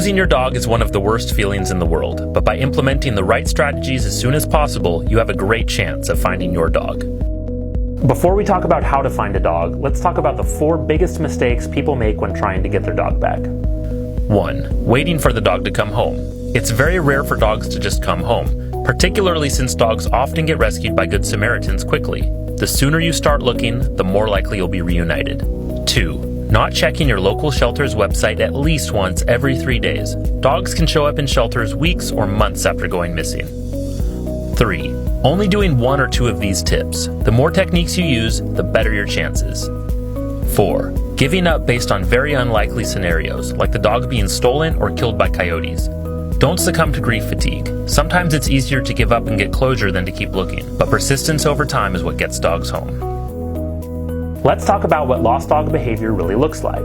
Losing your dog is one of the worst feelings in the world, but by implementing the right strategies as soon as possible, you have a great chance of finding your dog. Before we talk about how to find a dog, let's talk about the 4 biggest mistakes people make when trying to get their dog back. 1. Waiting for the dog to come home. It's very rare for dogs to just come home, particularly since dogs often get rescued by Good Samaritans quickly. The sooner you start looking, the more likely you'll be reunited. 2. Not checking your local shelter's website at least once every 3 days. Dogs can show up in shelters weeks or months after going missing. 3. Only doing 1 or 2 of these tips. The more techniques you use, the better your chances. 4. Giving up based on very unlikely scenarios, like the dog being stolen or killed by coyotes. Don't succumb to grief fatigue. Sometimes it's easier to give up and get closure than to keep looking, but persistence over time is what gets dogs home. Let's talk about what lost dog behavior really looks like.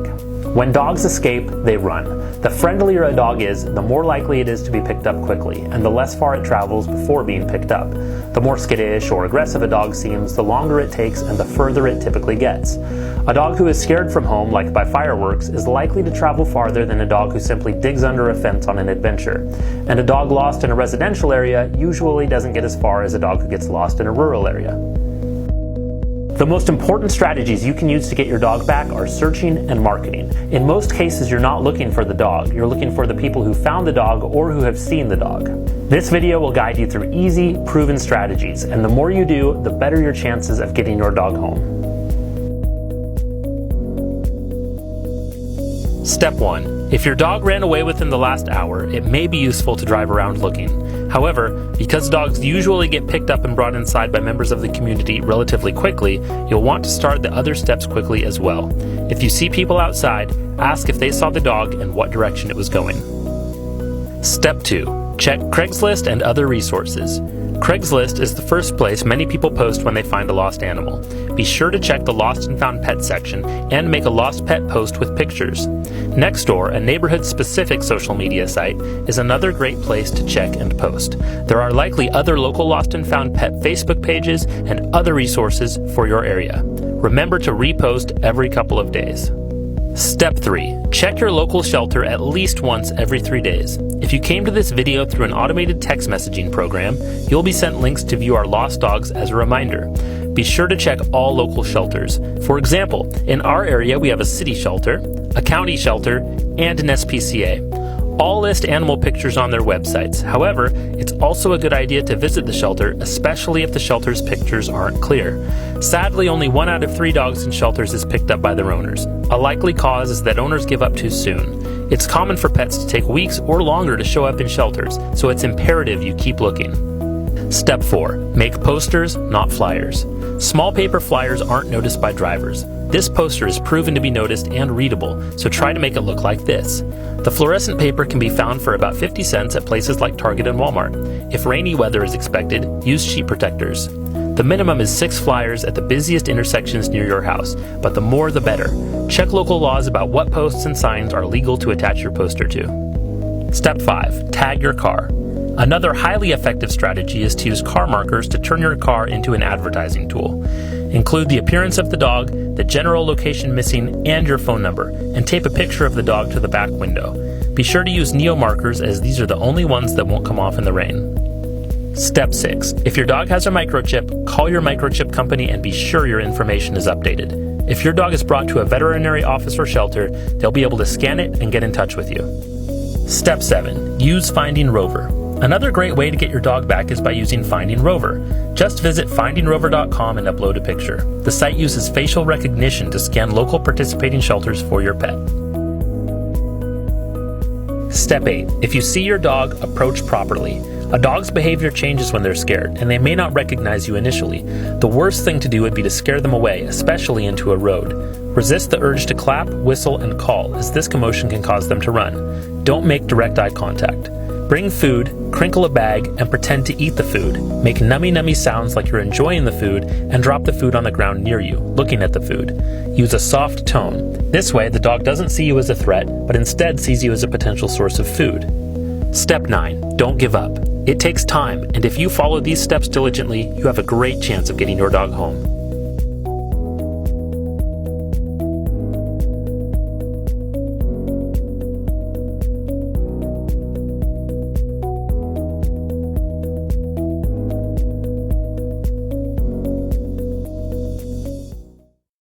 When dogs escape, they run. The friendlier a dog is, the more likely it is to be picked up quickly, and the less far it travels before being picked up. The more skittish or aggressive a dog seems, the longer it takes and the further it typically gets. A dog who is scared from home, like by fireworks, is likely to travel farther than a dog who simply digs under a fence on an adventure. And a dog lost in a residential area usually doesn't get as far as a dog who gets lost in a rural area. The most important strategies you can use to get your dog back are searching and marketing. In most cases, you're not looking for the dog. You're looking for the people who found the dog or who have seen the dog. This video will guide you through easy, proven strategies, and the more you do, the better your chances of getting your dog home. Step 1. If your dog ran away within the last hour, it may be useful to drive around looking. However, because dogs usually get picked up and brought inside by members of the community relatively quickly, you'll want to start the other steps quickly as well. If you see people outside, ask if they saw the dog and what direction it was going. Step 2. Check Craigslist and other resources. Craigslist is the first place many people post when they find a lost animal. Be sure to check the Lost and Found Pets section and make a lost pet post with pictures. Nextdoor, a neighborhood-specific social media site, is another great place to check and post. There are likely other local Lost and Found Pet Facebook pages and other resources for your area. Remember to repost every couple of days. Step 3. Check your local shelter at least once every 3 days. If you came to this video through an automated text messaging program, you'll be sent links to view our lost dogs as a reminder. Be sure to check all local shelters. For example, in our area we have a city shelter, a county shelter, and an SPCA. All list animal pictures on their websites. However, it's also a good idea to visit the shelter, especially if the shelter's pictures aren't clear. Sadly, only 1 out of 3 dogs in shelters is picked up by their owners. A likely cause is that owners give up too soon. It's common for pets to take weeks or longer to show up in shelters, so it's imperative you keep looking. Step 4. Make posters, not flyers. Small paper flyers aren't noticed by drivers. This poster is proven to be noticed and readable, so try to make it look like this. The fluorescent paper can be found for about 50 cents at places like Target and Walmart. If rainy weather is expected, use sheet protectors. The minimum is 6 flyers at the busiest intersections near your house, but the more the better. Check local laws about what posts and signs are legal to attach your poster to. Step 5. Tag your car. Another highly effective strategy is to use car markers to turn your car into an advertising tool. Include the appearance of the dog, the general location missing, and your phone number, and tape a picture of the dog to the back window. Be sure to use neo markers, as these are the only ones that won't come off in the rain. Step 6. If your dog has a microchip, call your microchip company and be sure your information is updated. If your dog is brought to a veterinary office or shelter, they'll be able to scan it and get in touch with you. Step 7. Use Finding Rover. Another great way to get your dog back is by using Finding Rover. Just visit findingrover.com and upload a picture. The site uses facial recognition to scan local participating shelters for your pet. Step 8. If you see your dog, approach properly. A dog's behavior changes when they're scared, and they may not recognize you initially. The worst thing to do would be to scare them away, especially into a road. Resist the urge to clap, whistle, and call, as this commotion can cause them to run. Don't make direct eye contact. Bring food, crinkle a bag, and pretend to eat the food. Make nummy sounds like you're enjoying the food, and drop the food on the ground near you, looking at the food. Use a soft tone. This way, the dog doesn't see you as a threat, but instead sees you as a potential source of food. Step 9. Don't give up. It takes time, and if you follow these steps diligently, you have a great chance of getting your dog home.